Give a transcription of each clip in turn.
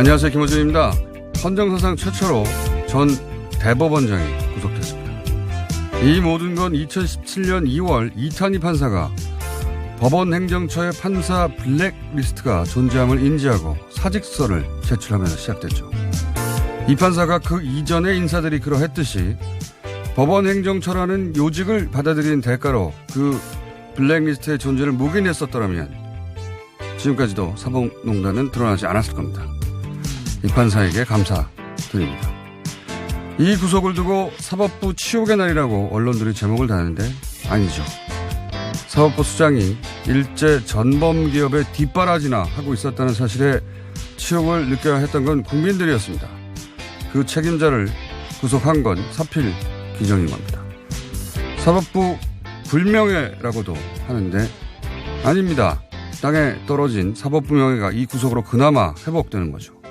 안녕하세요. 김호준입니다. 헌정사상 최초로 전 대법원장이 구속됐습니다. 이 모든 건 2017년 2월 이탄희 판사가 법원 행정처의 판사 블랙리스트가 존재함을 인지하고 사직서를 제출하면서 시작됐죠. 이 판사가 그 이전의 인사들이 그러했듯이 법원 행정처라는 요직을 받아들이는 대가로 그 블랙리스트의 존재를 묵인했었더라면 지금까지도 사법농단은 드러나지 않았을 겁니다. 이 판사에게 감사드립니다. 이 구속을 두고 사법부 치욕의 날이라고 언론들이 제목을 다는데 아니죠. 사법부 수장이 일제 전범기업의 뒷바라지나 하고 있었다는 사실에 치욕을 느껴야 했던 건 국민들이었습니다. 그 책임자를 구속한 건 사필 기정인 겁니다. 사법부 불명예라고도 하는데 아닙니다. 땅에 떨어진 사법부 명예가 이 구속으로 그나마 회복되는 거죠.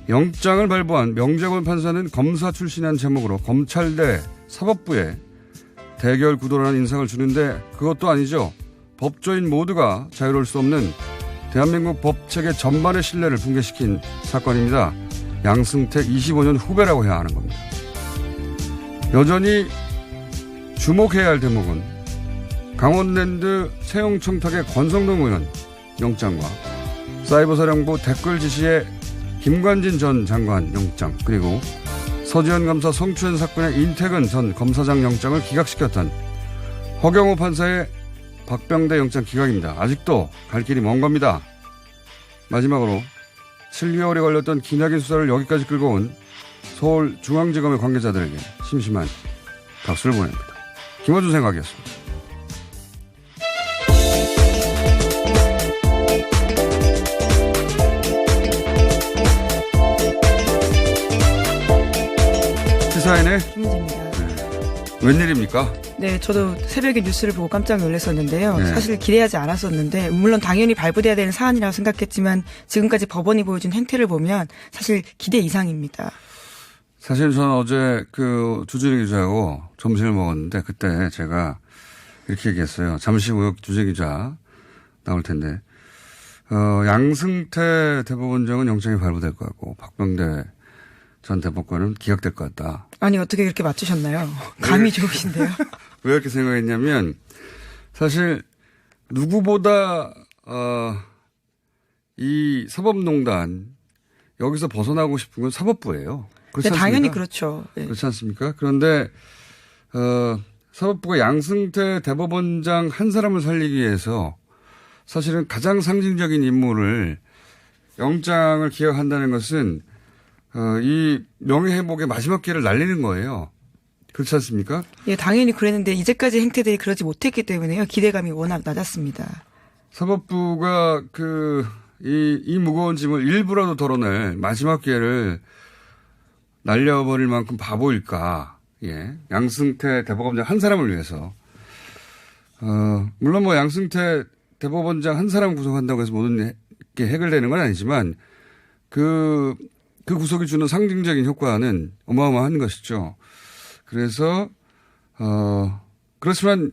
영장을 발부한 명재권 판사는 검사 출신이라는 제목으로 검찰대 사법부에 대결 구도라는 인상을 주는데 그것도 아니죠. 법조인 모두가 자유로울 수 없는 대한민국 법체계 전반의 신뢰를 붕괴시킨 사건입니다. 양승태 25년 후배라고 해야 하는 겁니다. 여전히 주목해야 할 대목은 강원랜드 채용청탁의 권성동 의원 영장과 사이버사령부 댓글 지시의 김관진 전 장관 영장 그리고 서지현 감사 성추행 사건의 인태근 전 검사장 영장을 기각시켰던 허경호 판사의 박병대 영장 기각입니다. 아직도 갈 길이 먼 겁니다. 마지막으로 7개월이 걸렸던 기나긴 수사를 여기까지 끌고 온 서울중앙지검의 관계자들에게 심심한 박수를 보냅니다. 김어준 생각이었습니다. 시사인의 김은지입니다. 웬일입니까? 네, 저도 새벽에 뉴스를 보고 깜짝 놀랐었는데요. 네. 사실 기대하지 않았었는데 물론 당연히 발부돼야 되는 사안이라고 생각했지만 지금까지 법원이 보여준 행태를 보면 사실 기대 이상입니다. 사실 저는 어제 그 주진우 기자하고 점심을 먹었는데 그때 제가 이렇게 얘기했어요. 잠시 후에 주진우 기자 나올 텐데 양승태 대법원장은 영장이 발부될 것 같고 박병대 전 대법관은 기각될 것 같다. 아니 어떻게 그렇게 맞추셨나요? 감이 좋으신데요. 왜 이렇게 생각했냐면 사실 누구보다 이 사법농단 여기서 벗어나고 싶은 건 사법부예요. 그렇지 네, 않습니까? 당연히 그렇죠. 네. 그렇지 않습니까? 그런데 사법부가 양승태 대법원장 한 사람을 살리기 위해서 사실은 가장 상징적인 인물을 영장을 기각한다는 것은 이 명예회복의 마지막 기회를 날리는 거예요. 그렇지 않습니까? 예, 당연히 그랬는데 이제까지 행태들이 그러지 못했기 때문에요. 기대감이 워낙 낮았습니다. 사법부가 이 무거운 짐을 일부라도 덜어낼 마지막 기회를 날려버릴 만큼 바보일까. 예. 양승태 대법원장 한 사람을 위해서. 물론 뭐 양승태 대법원장 한 사람 구속한다고 해서 모든 게 해결되는 건 아니지만 그 구속이 주는 상징적인 효과는 어마어마한 것이죠. 그래서, 그렇지만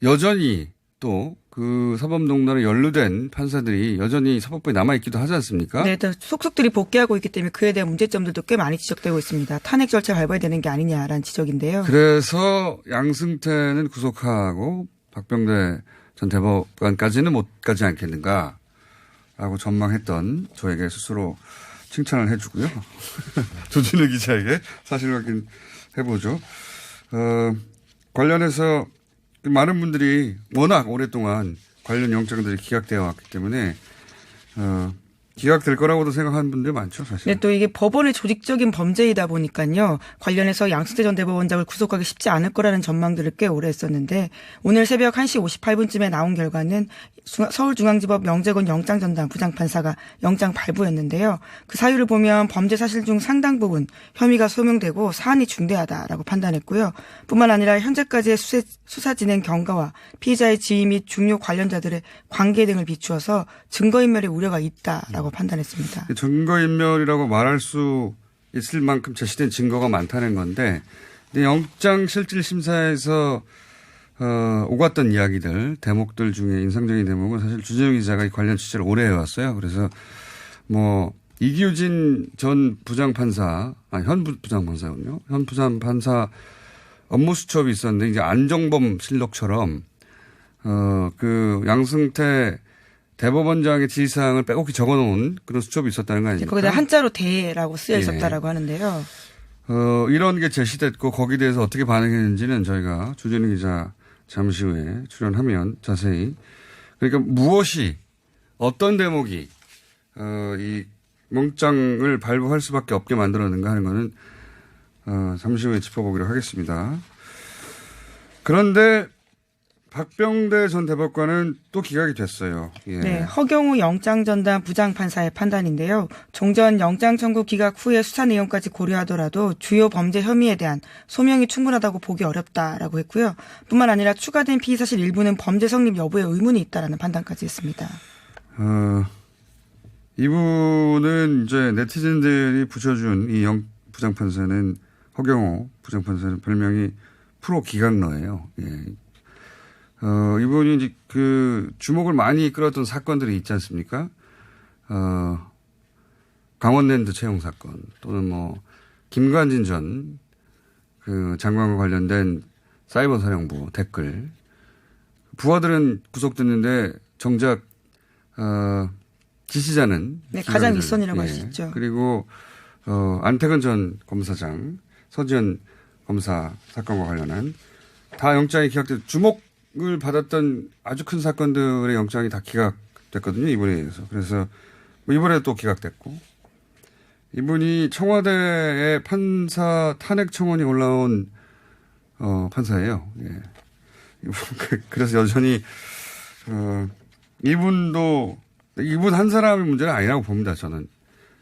여전히 또 그 사법농단에 연루된 판사들이 여전히 사법부에 남아있기도 하지 않습니까? 네, 일단 속속들이 복귀하고 있기 때문에 그에 대한 문제점들도 꽤 많이 지적되고 있습니다. 탄핵 절차 밟아야 되는 게 아니냐라는 지적인데요. 그래서 양승태는 구속하고 박병대 전 대법관까지는 못 가지 않겠는가라고 전망했던 저에게 스스로 칭찬을 해주고요. 조진우 기자에게 사실 확인 해보죠. 관련해서 많은 분들이 워낙 오랫동안 관련 영장들이 기각되어 왔기 때문에 기각될 거라고도 생각하는 분들이 많죠, 사실. 네, 또 이게 법원의 조직적인 범죄이다 보니까요. 관련해서 양승태 전 대법원장을 구속하기 쉽지 않을 거라는 전망들을 꽤 오래 했었는데 오늘 새벽 1시 58분쯤에 나온 결과는 서울중앙지법 명재권 영장전담 부장판사가 영장 발부했는데요. 그 사유를 보면 범죄 사실 중 상당 부분 혐의가 소명되고 사안이 중대하다라고 판단했고요. 뿐만 아니라 현재까지의 수사 진행 경과와 피의자의 지위 및 중요 관련자들의 관계 등을 비추어서 증거인멸의 우려가 있다라고 판단했습니다. 증거인멸이라고 말할 수 있을 만큼 제시된 증거가 많다는 건데 영장실질심사에서 오갔던 이야기들, 대목들 중에 인상적인 대목은 사실 주진우 기자가 이 관련 취재를 오래 해왔어요. 그래서 뭐 이규진 전 부장판사, 현 부장판사군요. 현 부장판사 업무 수첩이 있었는데 이제 안정범 실록처럼 그 양승태 대법원장의 지시사항을 빼곡히 적어놓은 그런 수첩이 있었다는 거 아닙니까? 거기다 한자로 대라고 쓰여 예. 있었다라고 하는데요. 이런 게 제시됐고 거기에 대해서 어떻게 반응했는지는 저희가 주진우 기자 잠시 후에 출연하면 자세히 그러니까 무엇이 어떤 대목이 이 영장을 발부할 수밖에 없게 만들었는가 하는 거는 잠시 후에 짚어보기로 하겠습니다. 그런데 박병대 전 대법관은 또 기각이 됐어요. 예. 네, 허경우 영장전담 부장판사의 판단인데요. 종전 영장 청구 기각 후에 수사 내용까지 고려하더라도 주요 범죄 혐의에 대한 소명이 충분하다고 보기 어렵다라고 했고요. 뿐만 아니라 추가된 피의 사실 일부는 범죄 성립 여부에 의문이 있다라는 판단까지 했습니다. 이분은 이제 네티즌들이 붙여준 이 부장판사는 허경호 부장판사는 별명이 프로 기각러예요. 예. 이분이 이제 그 주목을 많이 끌었던 사건들이 있지 않습니까? 강원랜드 채용 사건 또는 뭐 김관진 전 그 장관과 관련된 사이버 사령부 댓글 부하들은 구속됐는데 정작 지시자는 네, 가장 윗선이라고 할 수 있죠. 그리고 안태근 전 검사장, 서지현 검사 사건과 관련한 다 영장이 기각돼 주목을 받았던 아주 큰 사건들의 영장이 다 기각됐거든요. 이번에 의해서. 그래서 뭐 이번에 또 기각됐고 이분이 청와대의 판사 탄핵 청원이 올라온 판사예요. 예. 그래서 여전히 이분 한 사람의 문제는 아니라고 봅니다. 저는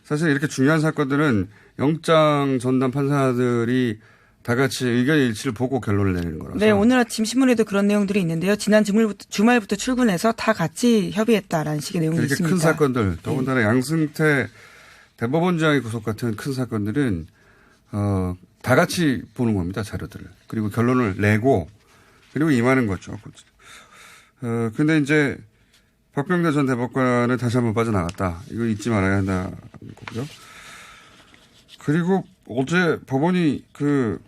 사실 이렇게 중요한 사건들은 영장 전담 판사들이 다 같이 의견 일치를 보고 결론을 내리는 거라서. 네, 오늘 아침 신문에도 그런 내용들이 있는데요. 지난 주말부터 출근해서 다 같이 협의했다라는 식의 내용이 이렇게 있습니다. 큰 사건들, 더군다나 양승태 대법원장의 구속 같은 큰 사건들은 다 같이 보는 겁니다. 자료들을. 그리고 결론을 내고 그리고 임하는 거죠. 근데 이제 박병대 전 대법관은 다시 한번 빠져나갔다. 이거 잊지 말아야 한다는 거고요. 그리고 어제 법원이 그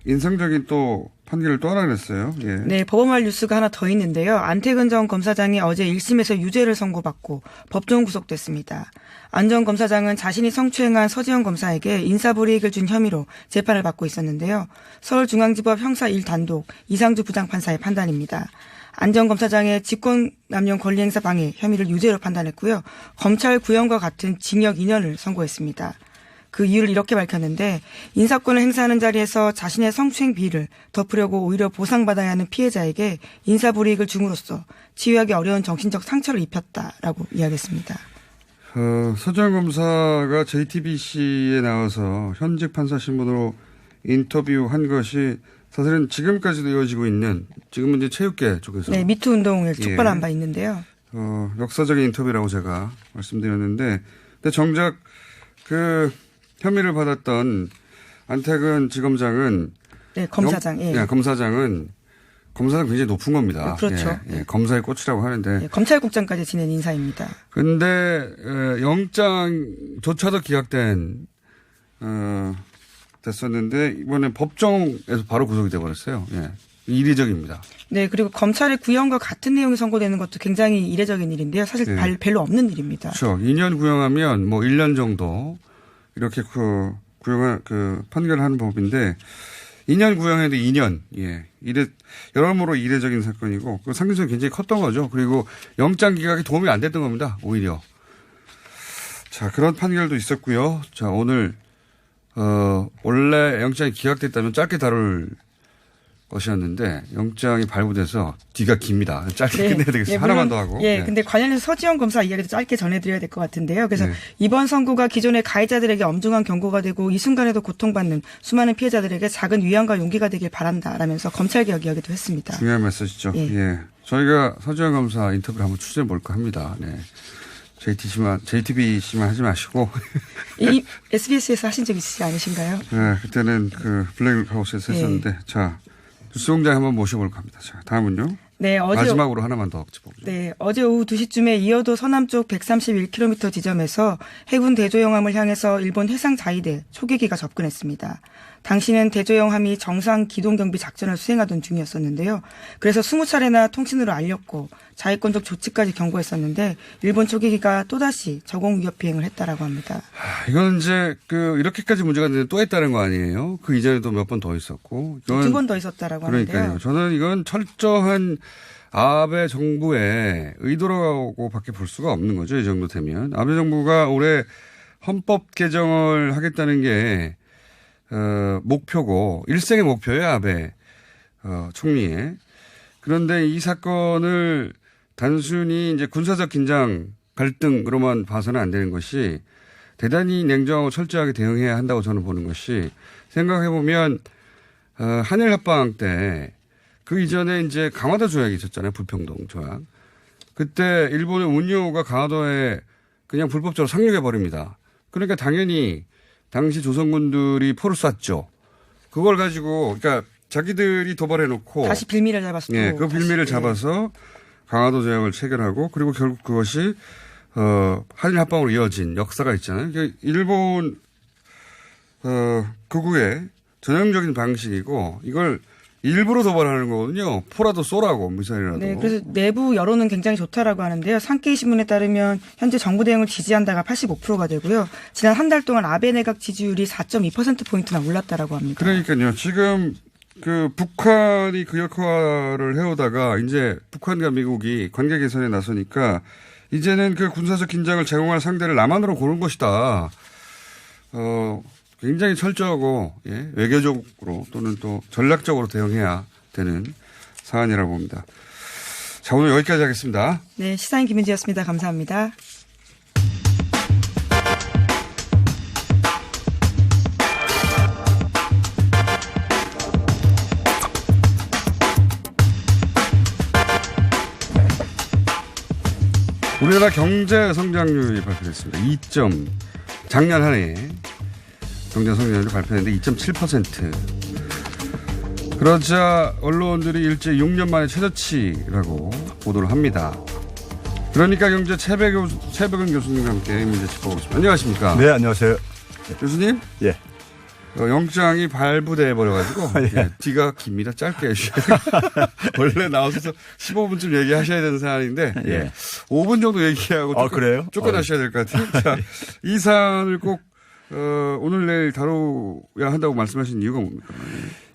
인상적인 또 판결을 또 하나 냈어요. 예. 네, 법원말 뉴스가 하나 더 있는데요. 안태근 전 검사장이 어제 1심에서 유죄를 선고받고 법정 구속됐습니다. 안 전 검사장은 자신이 성추행한 서지현 검사에게 인사불이익을 준 혐의로 재판을 받고 있었는데요. 서울중앙지법 형사 1단독 이상주 부장판사의 판단입니다. 안 전 검사장의 직권남용 권리행사 방해 혐의를 유죄로 판단했고요. 검찰 구형과 같은 징역 2년을 선고했습니다. 그 이유를 이렇게 밝혔는데 인사권을 행사하는 자리에서 자신의 성추행 비위를 덮으려고 오히려 보상받아야 하는 피해자에게 인사불이익을 줌으로써 치유하기 어려운 정신적 상처를 입혔다라고 이야기했습니다. 서지현 검사가 JTBC에 나와서 현직 판사 신분으로 인터뷰한 것이 사실은 지금까지도 이어지고 있는 지금은 이제 체육계 쪽에서 네, 미투 운동을 촉발한 바 있는데요. 역사적인 인터뷰라고 제가 말씀드렸는데 근데 정작 그 혐의를 받았던 안태근 지검장은 네, 검사장. 검사장은 검사는 굉장히 높은 겁니다. 그렇죠. 예, 검사의 꽃이라고 하는데. 네, 검찰국장까지 지낸 인사입니다. 그런데 영장조차도 기각된 됐었는데 이번에 법정에서 바로 구속이 돼버렸어요. 예. 이례적입니다. 네, 그리고 검찰의 구형과 같은 내용이 선고되는 것도 굉장히 이례적인 일인데요. 사실 네. 별로 없는 일입니다. 그렇죠. 2년 구형하면 뭐 1년 정도 이렇게 구형을 판결하는 법인데 2년 구형해도 2년. 예. 여러모로 이례적인 사건이고 그 상징성이 굉장히 컸던 거죠. 그리고 영장 기각이 도움이 안 됐던 겁니다. 오히려. 자, 그런 판결도 있었고요. 자, 오늘 원래 영장이 기각됐다면 짧게 다룰 것이었는데 영장이 발부돼서 뒤가 깁니다. 짧게 끝내야 되겠어요. 하나만 더 하고. 예, 근데 관련해서 서지현 검사 이야기도 짧게 전해드려야 될 것 같은데요. 그래서 이번 선고가 기존의 가해자들에게 엄중한 경고가 되고 이 순간에도 고통받는 수많은 피해자들에게 작은 위안과 용기가 되길 바란다라면서 검찰개혁 이야기도 했습니다. 중요한 메시지죠. 예. 저희가 서지현 검사 인터뷰를 한번 추진해 볼까 합니다. 네. JTBC만 하지 마시고. 이 SBS에서 하신 적 있으시 않으신가요? 네, 그때는 그 블랙하우스에서 했었는데. 자, 뉴스공장 한번 모셔볼까 합니다. 자, 다음은요. 네, 마지막으로 하나만 더 짚어보죠. 네, 어제 오후 2시쯤에 이어도 서남쪽 131km 지점에서 해군 대조영함을 향해서 일본 해상자위대 초계기가 접근했습니다. 당시는 대조영함이 정상 기동경비 작전을 수행하던 중이었었는데요. 그래서 20차례나 통신으로 알렸고 자위권적 조치까지 경고했었는데 일본 초계기가 또다시 저공 위협 비행을 했다라고 합니다. 이건 이제 이렇게까지 문제가 되는데 또 했다는 거 아니에요? 그 이전에도 몇 번 더 있었고. 2번 더 있었다라고 그러니까요. 하는데요. 저는 이건 철저한 아베 정부의 의도라고밖에 볼 수가 없는 거죠. 이 정도 되면. 아베 정부가 올해 헌법 개정을 하겠다는 게 목표고 일생의 목표예요. 아베 총리의. 그런데 이 사건을 단순히 이제 군사적 긴장 갈등으로만 봐서는 안 되는 것이 대단히 냉정하고 철저하게 대응해야 한다고 저는 보는 것이 생각해 보면 한일 합방 때 그 이전에 이제 강화도 조약이 있었잖아요. 불평동 조약. 그때 일본의 운요가 강화도에 그냥 불법적으로 상륙해 버립니다. 그러니까 당연히 당시 조선군들이 포를 쐈죠. 그걸 가지고 그러니까 자기들이 도발해 놓고 다시 빌미를 잡았고. 예, 그 빌미를 잡아서 강화도 조약을 체결하고 그리고 결국 그것이 한일 합방으로 이어진 역사가 있잖아요. 그러니까 일본 극우의 전형적인 방식이고 이걸 일부러 도발하는 거거든요. 포라도 쏘라고 미사일이라도. 네, 그래서 내부 여론은 굉장히 좋다라고 하는데요. 산케이 신문에 따르면 현재 정부 대응을 지지한다가 85%가 되고요. 지난 한 달 동안 아베 내각 지지율이 4.2%포인트나 올랐다라고 합니다. 그러니까요. 지금 북한이 그 역할을 해오다가 이제 북한과 미국이 관계 개선에 나서니까 이제는 그 군사적 긴장을 제공할 상대를 남한으로 고른 것이다. 굉장히 철저하고 외교적으로 또는 또 전략적으로 대응해야 되는 사안이라고 봅니다. 자, 오늘 여기까지 하겠습니다. 네, 시사인 김은지였습니다. 감사합니다. 우리나라 경제 성장률이 발표됐습니다. 작년 한 해 경제 성장률이 발표했는데 2.7%. 그러자 언론들이 일제 6년 만에 최저치라고 보도를 합니다. 그러니까 경제 최백은 교수님과 함께 문제 짚어보겠습니다. 안녕하십니까? 네, 안녕하세요. 교수님? 예. 영장이 발부돼 버려가지고 예. 뒤가 깁니다. 짧게 해주셔야 원래 나와서 15분쯤 얘기하셔야 되는 사안인데 예. 5분 정도 얘기하고 그래요? 쫓겨나셔야 될 것 같아요. 자, 이 사안을 꼭 오늘 내일 다뤄야 한다고 말씀하신 이유가 뭡니까?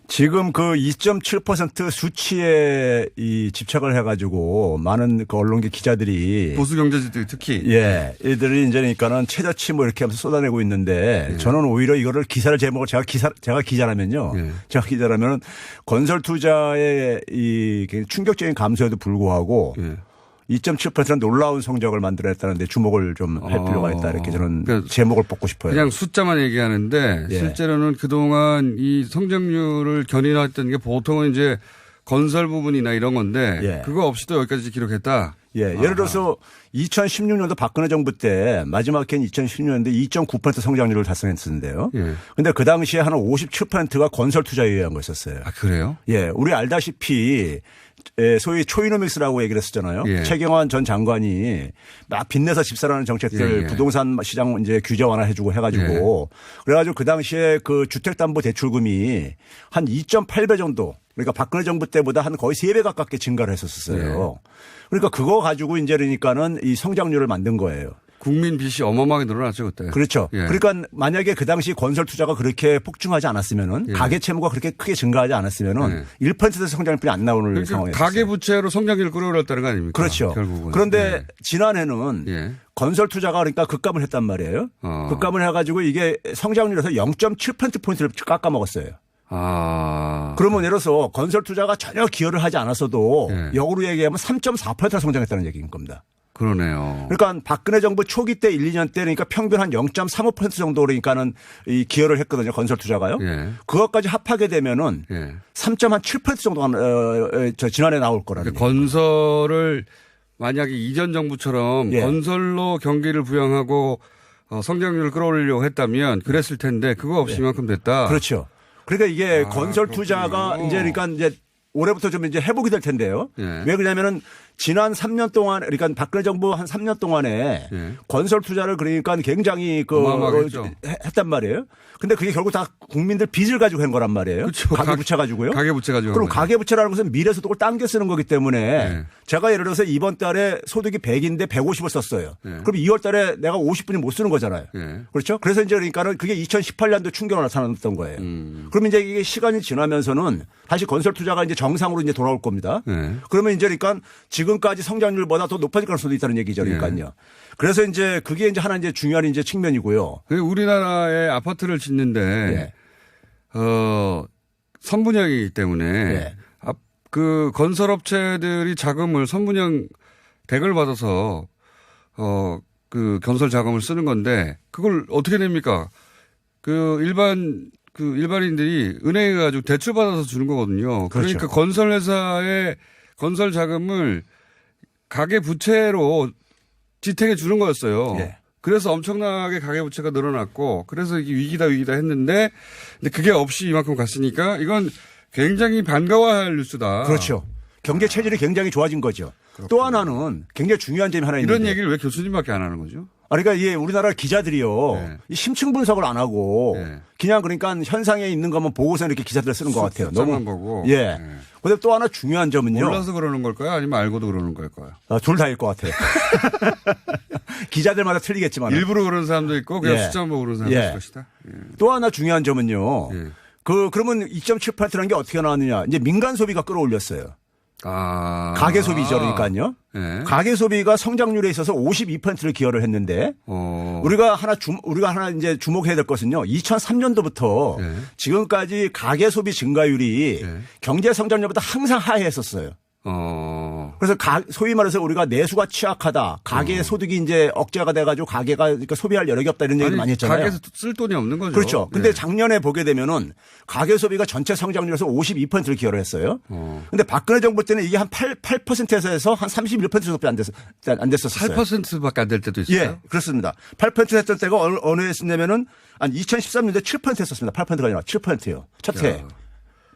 지금 그 2.7% 수치에 집착을 해가지고 많은 그 언론계 기자들이 보수 경제지들이 특히 이들이 이제 그러니까는 최저치 뭐 이렇게 하면서 쏟아내고 있는데 저는 오히려 이거를 기사를 제목을 제가 기자라면요. 제가 기자라면 건설 투자의 충격적인 감소에도 불구하고 2.7%는 놀라운 성적을 만들어냈다는 데 주목을 좀 할 필요가 있다. 이렇게 저는 그러니까 제목을 뽑고 싶어요. 그냥 숫자만 얘기하는데 실제로는 그동안 이 성장률을 견인했던 게 보통은 이제 건설 부분이나 이런 건데 그거 없이도 여기까지 기록했다. 예를 들어서 2016년도 박근혜 정부 때 마지막 해인 2016년도에 2.9% 성장률을 달성했었는데요. 그런데 그 당시에 한 57%가 건설 투자에 의한 거였었어요. 아, 그래요? 우리 알다시피 소위 초이노믹스라고 얘기를 했었잖아요. 최경환 전 장관이 막 빚내서 집 사라는 정책들 부동산 시장 이제 규제 완화해주고 해가지고 그래가지고 그 당시에 그 주택담보대출금이 한 2.8배 정도 그러니까 박근혜 정부 때보다 한 거의 3배 가깝게 증가를 했었어요. 그러니까 그거 가지고 이제 그러니까는 이 성장률을 만든 거예요. 국민 빚이 어마어마하게 늘어났죠, 그때. 그렇죠. 그러니까 만약에 그 당시 건설 투자가 그렇게 폭증하지 않았으면은 가계 채무가 그렇게 크게 증가하지 않았으면은 1%의 성장률이 안 나오는 그러니까 상황이었어요. 가계 부채로 성장률을 끌어올렸다는 거 아닙니까? 그렇죠. 결국은. 그런데 지난해는 건설 투자가 그러니까 급감을 했단 말이에요. 급감을 해가지고 이게 성장률에서 0.7%포인트를 깎아먹었어요. 그러면 예를 들어서 건설 투자가 전혀 기여를 하지 않았어도 역으로 얘기하면 3.4% 성장했다는 얘기인 겁니다. 그러네요. 그러니까 박근혜 정부 초기 때 1, 2년 때 그러니까 평균 한 0.35% 정도 그러니까는 이 기여를 했거든요. 건설 투자가요. 그것까지 합하게 되면은 3.7% 정도가 지난해 나올 거라는. 그러니까 건설을 만약에 이전 정부처럼 건설로 경기를 부양하고 성장률을 끌어올리려고 했다면 그랬을 텐데 그거 없이 이만큼 됐다. 그렇죠. 그러니까 이게 건설 투자가 이제 그러니까 이제 올해부터 좀 이제 회복이 될 텐데요. 예. 왜 그러냐면은 지난 3년 동안 그러니까 박근혜 정부 한 3년 동안에 예. 건설 투자를 그러니까 굉장히 어마어마하겠죠. 했단 말이에요. 근데 그게 결국 다 국민들 빚을 가지고 한 거란 말이에요. 그렇죠. 가계부채 가지고요. 가계부채 가지고. 그럼 가계부채라는 것은 미래 소득을 당겨 쓰는 거기 때문에 예. 제가 예를 들어서 이번 달에 소득이 100인데 150을 썼어요. 예. 그럼 2월 달에 내가 50분이 못 쓰는 거잖아요. 예. 그렇죠? 그래서 이제 그러니까는 그게 2018년도 충격으로 나타났던 거예요. 그러면 이제 이게 시간이 지나면서는 다시 건설 투자가 이제 정상으로 이제 돌아올 겁니다. 예. 그러면 이제 그러니까 지금까지 성장률보다 더 높아질 가능성도 있다는 얘기죠. 그러니까요. 그래서 이제 그게 이제 하나 이제 중요한 이제 측면이고요. 우리나라에 아파트를 짓는데 예. 선분양이기 때문에 예. 그 건설업체들이 자금을 선분양 댁을 받아서 그 건설 자금을 쓰는 건데 그걸 어떻게 됩니까? 일반인들이 은행에 가지고 대출 받아서 주는 거거든요. 그렇죠. 그러니까 건설회사의 건설 자금을 가계 부채로 지택해 주는 거였어요. 예. 그래서 엄청나게 가계 부채가 늘어났고 그래서 이게 위기다 했는데 근데 그게 없이 이만큼 갔으니까 이건 굉장히 반가워할 뉴스다. 그렇죠. 경제 체질이 굉장히 좋아진 거죠. 그렇구나. 또 하나는 굉장히 중요한 점이 하나 있는데 이런 얘기를 왜 교수님밖에 안 하는 거죠? 그러니까 이게 우리나라 기자들이요. 네. 이 심층 분석을 안 하고 네. 그냥 그러니까 현상에 있는 것만 보고서 이렇게 기사들을 쓰는 것 같아요. 너무 보고. 예. 네. 근데 또 하나 중요한 점은요. 몰라서 그러는 걸까요? 아니면 알고도 그러는 걸까요? 둘 다일 것 같아요. 기자들마다 틀리겠지만. 일부러 그러는 사람도 있고 그냥 예. 숫자만 보고 그러는 사람도 있을 것이다. 예. 또 하나 중요한 점은요. 예. 그러면 2.7%라는 게 어떻게 나왔느냐. 이제 민간 소비가 끌어올렸어요. 가계 소비죠. 그러니까요. 예. 가계 소비가 성장률에 있어서 52%를 기여를 했는데 우리가 하나 이제 주목해야 될 것은요. 2003년도부터 예. 지금까지 가계 소비 증가율이 예. 경제 성장률보다 항상 하회했었어요. 그래서 소위 말해서 우리가 내수가 취약하다. 가계 소득이 이제 억제가 돼가지고 가계가 그러니까 소비할 여력이 없다 이런 얘기를 많이 했잖아요. 가계에서 쓸 돈이 없는 거죠. 그렇죠. 근데 예. 작년에 보게 되면은 가계 소비가 전체 성장률에서 52%를 기여를 했어요. 근데 박근혜 정부 때는 이게 한 8%에서 한 31% 정도밖에 안 됐었어요. 8%밖에 안 될 때도 있어요. 예, 그렇습니다. 8% 했던 때가 어느 해 했냐면은 한 2013년도에 7% 했었습니다. 8%가 아니라 7%요. 첫 해.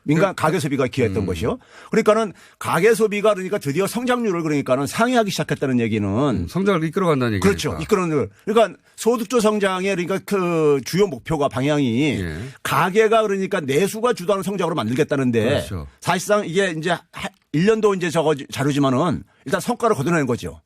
민간 가계 소비가 기여했던 것이요. 그러니까는 가계 소비가 그러니까 드디어 성장률을 그러니까는 상회하기 시작했다는 얘기는 성장을 이끌어간다는 얘기죠. 그렇죠. 이끌어는 그러니까 소득주 성장의 그러니까 그 주요 목표가 방향이 예. 가계가 그러니까 내수가 주도하는 성장으로 만들겠다는데 그렇죠. 사실상 이게 이제 1년도 이제 저거 자료지만은 일단 성과를 거둬내는 거죠.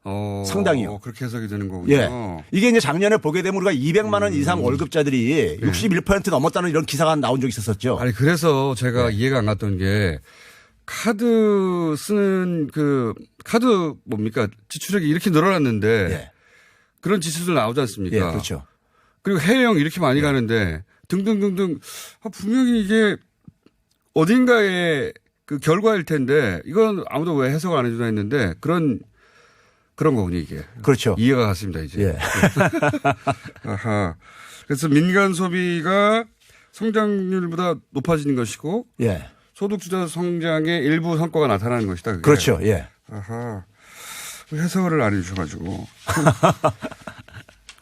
상당히요. 그렇게 해석이 되는 거군요. 예. 이게 이제 작년에 보게 되면 우리가 200만 원 이상 월급자들이 61% 넘었다는 이런 기사가 나온 적이 있었었죠. 아니 그래서 제가 이해가 안 갔던 게 카드 쓰는 카드 뭡니까 지출액이 이렇게 늘어났는데 예. 그런 지수들 나오지 않습니까? 예, 그렇죠. 그리고 해외여행 이렇게 많이 가는데 등등등등 분명히 이게 어딘가에 그 결과일 텐데 이건 아무도 왜 해석을 안 해주나 했는데 그런 거군요 이게. 그렇죠. 이해가 갔습니다 이제. 예. 아하. 그래서 민간 소비가 성장률보다 높아지는 것이고 예. 소득주도 성장의 일부 성과가 나타나는 것이다. 그게. 그렇죠. 예. 아하. 해석을 안 해주셔가지고.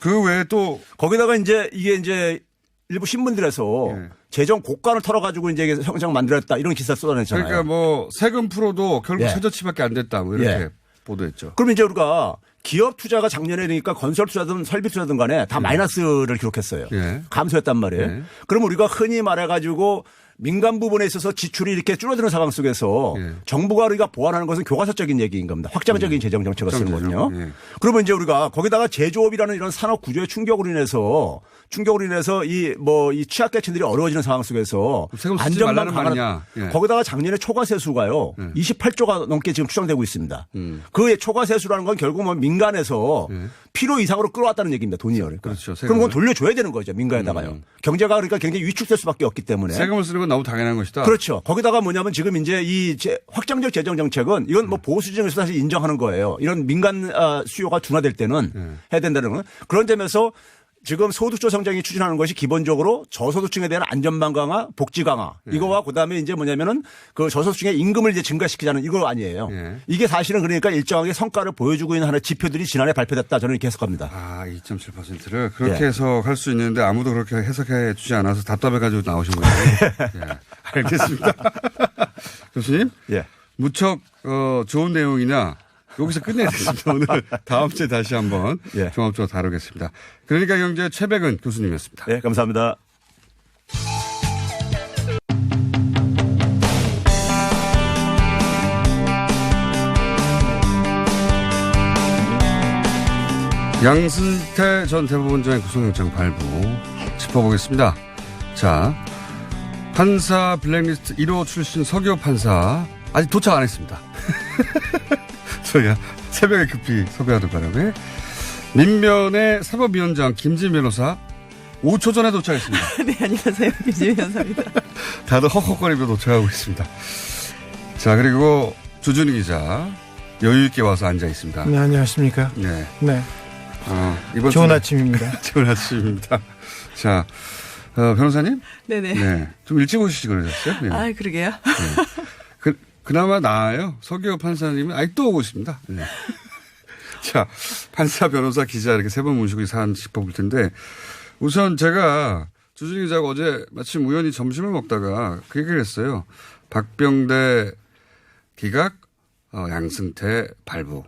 그 외에 또 거기다가 이제 이게 이제 일부 신문들에서 예. 재정 고관을 털어가지고 이제 성장 만들었다 이런 기사 쏟아냈잖아요. 그러니까 뭐 세금 풀어도 결국 예. 최저치밖에 안 됐다. 뭐 이렇게 예. 보도했죠. 그럼 이제 우리가 기업 투자가 작년에 그러니까 건설 투자든 설비 투자든 간에 다 마이너스를 기록했어요. 예. 감소했단 말이에요. 예. 그럼 우리가 흔히 말해가지고 민간 부분에 있어서 지출이 이렇게 줄어드는 상황 속에서 예. 정부가 우리가 보완하는 것은 교과서적인 얘기인 겁니다. 확장적인 재정 정책을 쓰는 거거든요. 예. 그러면 이제 우리가 거기다가 제조업이라는 이런 산업 구조의 충격으로 인해서 이 취약계층들이 어려워지는 상황 속에서 세금 쓰지 안전망 말라는 강화는 말이냐. 예. 거기다가 작년에 초과세수가요. 28조가 넘게 지금 추정되고 있습니다. 그 초과세수라는 건 결국 뭐 민간에서 필요 이상으로 끌어왔다는 얘기입니다. 돈이요. 그러니까. 그렇죠. 그럼 그건 돌려줘야 되는 거죠. 민간에다가요. 경제가 그러니까 굉장히 위축될 수밖에 없기 때문에. 세금을 쓰는 건 너무 당연한 것이다. 그렇죠. 거기다가 뭐냐면 지금 이제 확장적 재정 정책은 이건 뭐 보수진영에서 사실 인정하는 거예요. 이런 민간 수요가 둔화될 때는 해야 된다는 건 그런 점에서 지금 소득주 성장이 추진하는 것이 기본적으로 저소득층에 대한 안전망 강화, 복지 강화 이거와 그다음에 이제 뭐냐면은 그 저소득층의 임금을 이제 증가시키자는 이거 아니에요. 예. 이게 사실은 그러니까 일정하게 성과를 보여주고 있는 하나의 지표들이 지난해 발표됐다 저는 이렇게 해석합니다. 2.7%를 그렇게 예. 해석할 수 있는데 아무도 그렇게 해석해 주지 않아서 답답해가지고 나오신 거예요. 예. 알겠습니다. 교수님. 예. 무척 좋은 내용이나 여기서 끝내야 되겠습니다. 오늘 다음 주에 다시 한번 예. 종합적으로 다루겠습니다. 그러니까 경제 최백은 교수님이었습니다. 네, 감사합니다. 양승태 전 대법원장의 구속영장 발부 짚어보겠습니다. 자, 판사 블랙리스트 1호 출신 서기호 판사 아직 도착 안 했습니다. 저희가 새벽에 급히 섭외하던 바람에 민변의 사법위원장 김진 변호사 5초 전에 도착했습니다. 네, 안녕하세요. 김지민 변호사입니다. 다들 헉헉거리며 도착하고 있습니다. 자, 그리고 주준희 기자 여유 있게 와서 앉아 있습니다. 네, 안녕하십니까. 네. 네. 이번 좋은 주에 아침입니다. 좋은 아침입니다. 자, 변호사님? 네네. 네. 좀 일찍 오시지 그러셨어요? 네. 아, 그러게요. 네. 그나마 나아요. 서기호 판사님은 아직도 오고 있습니다. 네. 자, 판사, 변호사, 기자 이렇게 세 번 모시고 이 사안 짚어볼 텐데 우선 제가 주준희 기자가 어제 마침 우연히 점심을 먹다가 그 얘기를 했어요. 박병대 기각, 양승태 발부.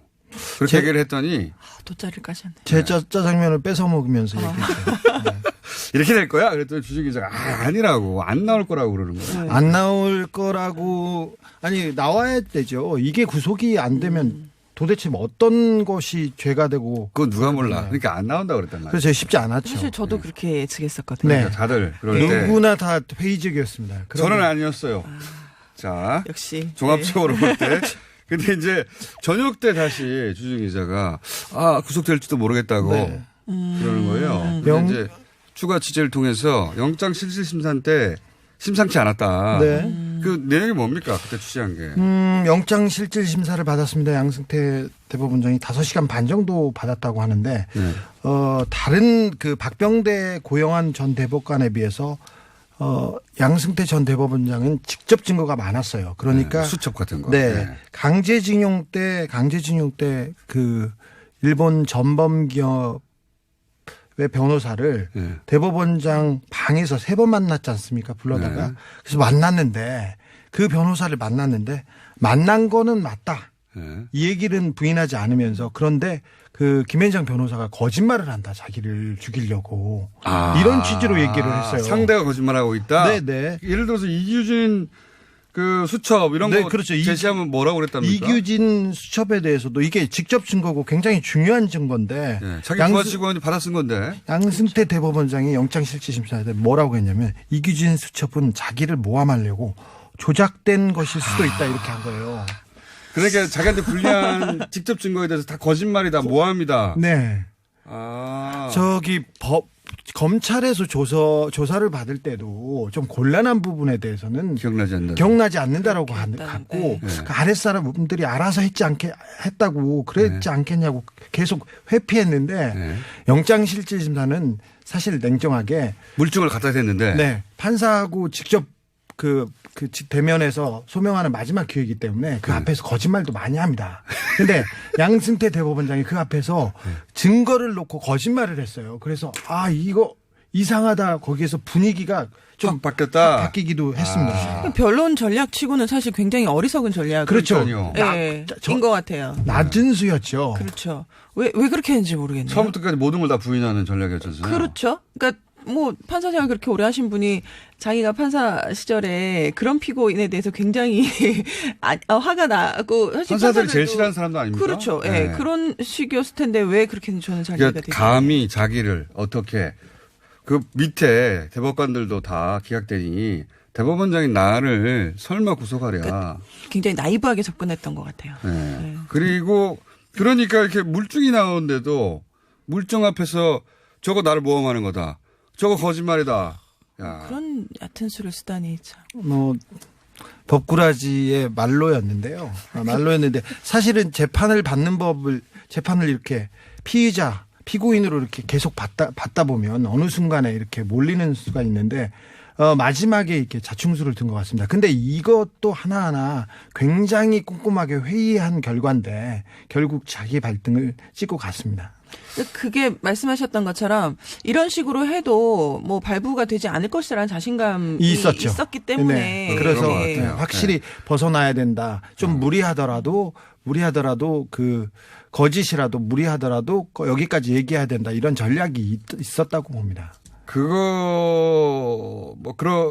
그렇게 얘기를 했더니 돗자리를 까셨네. 제 짜장면을 뺏어 먹으면서 얘기했어요. 네. 이렇게 될 거야? 그랬더니 주준희 기자가 아니라고 안 나올 거라고 그러는 거예요. 안 나올 거라고 아니 나와야 되죠. 이게 구속이 안 되면 도대체 어떤 것이 죄가 되고 그건 누가 몰라. 그러니까 안 나온다고 그랬단 말이에요. 그래서 쉽지 않았죠. 사실 저도 그렇게 예측했었거든요. 네. 그러니까 다들 그럴 때 누구나 다 회의적이었습니다. 저는 아니었어요. 자, 역시. 종합적으로 볼 때. 근데 이제 저녁 때 다시 주준 기자가 구속될지도 모르겠다고 네. 그러는 거예요. 근데 이제 추가 취재를 통해서 영장 실질심사 때 심상치 않았다. 네. 그 내용이 뭡니까? 그때 취재한 게. 영장 실질 심사를 받았습니다. 양승태 대법원장이 5시간 반 정도 받았다고 하는데 네. 다른 그 박병대 고영한 전 대법관에 비해서 양승태 전 대법원장은 직접 증거가 많았어요. 그러니까 네, 수첩 같은 거. 네. 강제징용 때 그 일본 전범기업의 변호사를 네. 대법원장 방에서 3번 만났지 않습니까? 불러다가. 네. 그래서 그 변호사를 만났는데 만난 거는 맞다. 네. 이 얘기는 부인하지 않으면서 그런데 그 김현장 변호사가 거짓말을 한다. 자기를 죽이려고. 이런 취지로 얘기를 했어요. 상대가 거짓말하고 있다. 네네. 예를 들어서 이규진 그 수첩 이런 네, 거 그렇죠. 제시하면 뭐라고 그랬답니까? 이규진 수첩에 대해서도 이게 직접 증거고 굉장히 중요한 증거인데 네, 자기 부하 직원이 받아 쓴 건데. 양승태 대법원장이 영장실질심사에 뭐라고 했냐면 이규진 수첩은 자기를 모함하려고 조작된 것일 수도 있다 이렇게 한 거예요. 그러니까 자기한테 불리한 직접 증거에 대해서 다 거짓말이다, 모함이다. 네. 검찰에서 조사를 받을 때도 좀 곤란한 부분에 대해서는 기억나지 않는다라고 갖고 네. 그 아랫사람분들이 알아서 했다고 그랬지 않겠냐고 계속 회피했는데 네. 영장실질심사는 사실 냉정하게 물증을 갖다 댔는데 네. 판사하고 직접 그 대면에서 소명하는 마지막 기회이기 때문에 그 앞에서 거짓말도 많이 합니다. 근데 양승태 대법원장이 그 앞에서 증거를 놓고 거짓말을 했어요. 그래서 이거 이상하다. 거기에서 분위기가 좀 바뀌기도 했습니다. 변론 전략치고는 사실 굉장히 어리석은 전략. 그렇죠. 네, 인것 같아요. 낮은 수였죠. 그렇죠. 왜 그렇게 했는지 모르겠네요. 처음부터까지 모든 걸 다 부인하는 전략이었잖아요. 그렇죠. 그러니까 판사 생활 그렇게 오래 하신 분이 자기가 판사 시절에 그런 피고인에 대해서 굉장히 화가 나고 사실 판사들이 제일 싫어하는 사람도 아닙니까? 그렇죠. 네. 그런 식이었을 텐데 왜 그렇게 했는지 저는 잘 이해가 되죠. 감히 자기를 어떻게 그 밑에 대법관들도 다 기각되니 대법원장인 나를 설마 구속하랴. 그러니까 굉장히 나이브하게 접근했던 것 같아요. 네. 네. 그리고 그러니까 이렇게 물증이 나오는데도 물증 앞에서 저거 나를 모함하는 거다. 저거 거짓말이다. 야. 그런 얕은 수를 쓰다니 참. 법꾸라지의 말로였는데요. 말로였는데 사실은 재판을 이렇게 피고인으로 이렇게 계속 받다 보면 어느 순간에 이렇게 몰리는 수가 있는데 마지막에 이렇게 자충수를 든 것 같습니다. 근데 이것도 하나하나 굉장히 꼼꼼하게 회의한 결과인데 결국 자기 발등을 찍고 갔습니다. 그게 말씀하셨던 것처럼 이런 식으로 해도 뭐 발부가 되지 않을 것이라는 자신감이 있었죠. 있었기 때문에 네. 그래서 네. 확실히 벗어나야 된다. 좀 무리하더라도 그 거짓이라도 무리하더라도 여기까지 얘기해야 된다. 이런 전략이 있었다고 봅니다.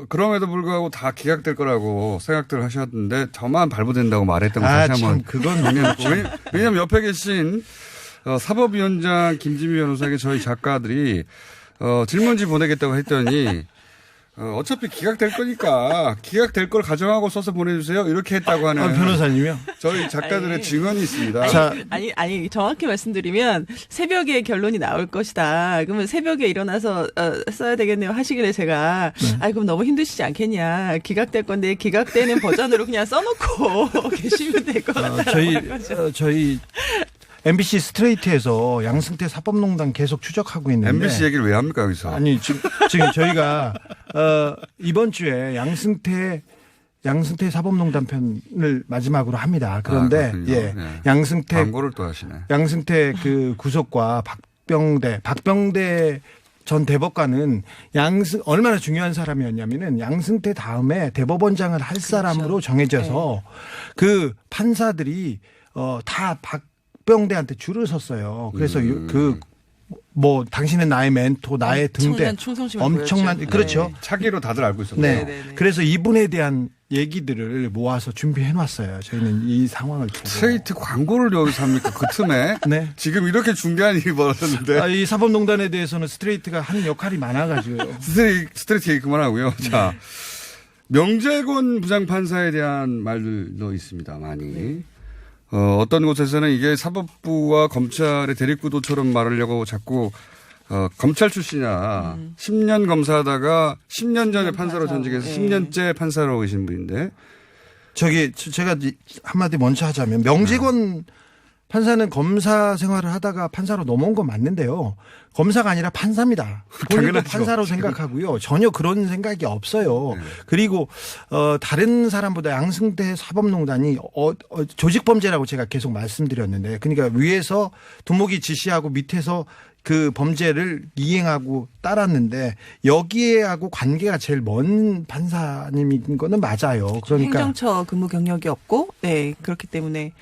그럼에도 불구하고 다 기각될 거라고 생각들 하셨는데 저만 발부된다고 말했던 거 다시 한번. 그건 왜냐면 옆에 계신 사법위원장 김지미 변호사에게 저희 작가들이 질문지 보내겠다고 했더니 어차피 기각될 거니까 기각될 걸 가정하고 써서 보내주세요. 이렇게 했다고 하는 변호사님이요? 저희 작가들의 증언이 있습니다. 아니 정확히 말씀드리면 새벽에 결론이 나올 것이다. 그러면 새벽에 일어나서 써야 되겠네요 하시길래 제가 그럼 너무 힘드시지 않겠냐. 기각될 건데 기각되는 버전으로 그냥 써놓고 계시면 될 것 같다라고 저희 MBC 스트레이트에서 양승태 사법농단 계속 추적하고 있는데. MBC 얘기를 왜 합니까 여기서? 아니 지금 저희가 이번 주에 양승태 사법농단 편을 마지막으로 합니다. 그런데 양승태 광고를 또 하시네. 양승태 그 구속과 박병대 전 대법관은 얼마나 중요한 사람이었냐면은 양승태 다음에 대법원장을 할 사람으로 정해져서 그 판사들이 다 박병대한테 줄을 섰어요. 그래서 당신은 나의 멘토, 나의 등대. 엄청난, 그렇죠. 네. 차기로 다들 알고 있었죠. 네. 그래서 이분에 대한 얘기들을 모아서 준비해 놨어요. 저희는 이 상황을 보고. 스트레이트 광고를 여기서 합니까? 그 틈에? 네. 지금 이렇게 중대한 일이 벌어졌는데. 이 사법농단에 대해서는 스트레이트가 하는 역할이 많아가지고요. 스트레이트 얘기 그만하고요. 자, 명재권 부장판사에 대한 말들도 있습니다. 많이. 어떤 곳에서는 이게 사법부와 검찰의 대립구도처럼 말하려고 자꾸 검찰 출신이야. 10년 검사하다가 10년 전에 판사로 전직해서 10년째 판사로 계신 분인데. 제가 한마디 먼저 하자면 명재권 판사는 검사 생활을 하다가 판사로 넘어온 건 맞는데요. 검사가 아니라 판사입니다. 본인도 판사로 생각하고요. 전혀 그런 생각이 없어요. 그리고 다른 사람보다 양승태 사법농단이 조직범죄라고 제가 계속 말씀드렸는데, 그러니까 위에서 두목이 지시하고 밑에서 그 범죄를 이행하고 따랐는데 여기에하고 관계가 제일 먼 판사님인 거는 맞아요. 그러니까 행정처 근무 경력이 없고, 네, 그렇기 때문에.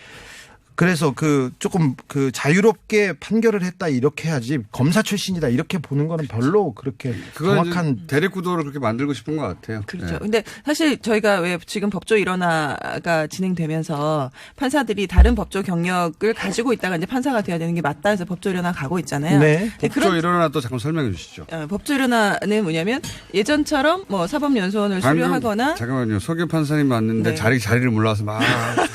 그래서 조금 자유롭게 판결을 했다 이렇게 해야지 검사 출신이다 이렇게 보는 거는 별로 그렇게 정확한 대립구도를 그렇게 만들고 싶은 것 같아요. 그렇죠. 근데 사실 저희가 왜 지금 법조 일원화가 진행되면서 판사들이 다른 법조 경력을 가지고 있다가 이제 판사가 돼야 되는 게 맞다 해서 법조 일원화 가고 있잖아요. 네. 법조 일원화 또 잠깐 설명해 주시죠. 법조 일원화는 뭐냐면 예전처럼 뭐 사법연수원을 수료하거나. 잠깐만요. 서교 판사님 맞는데 자리를 몰라서 막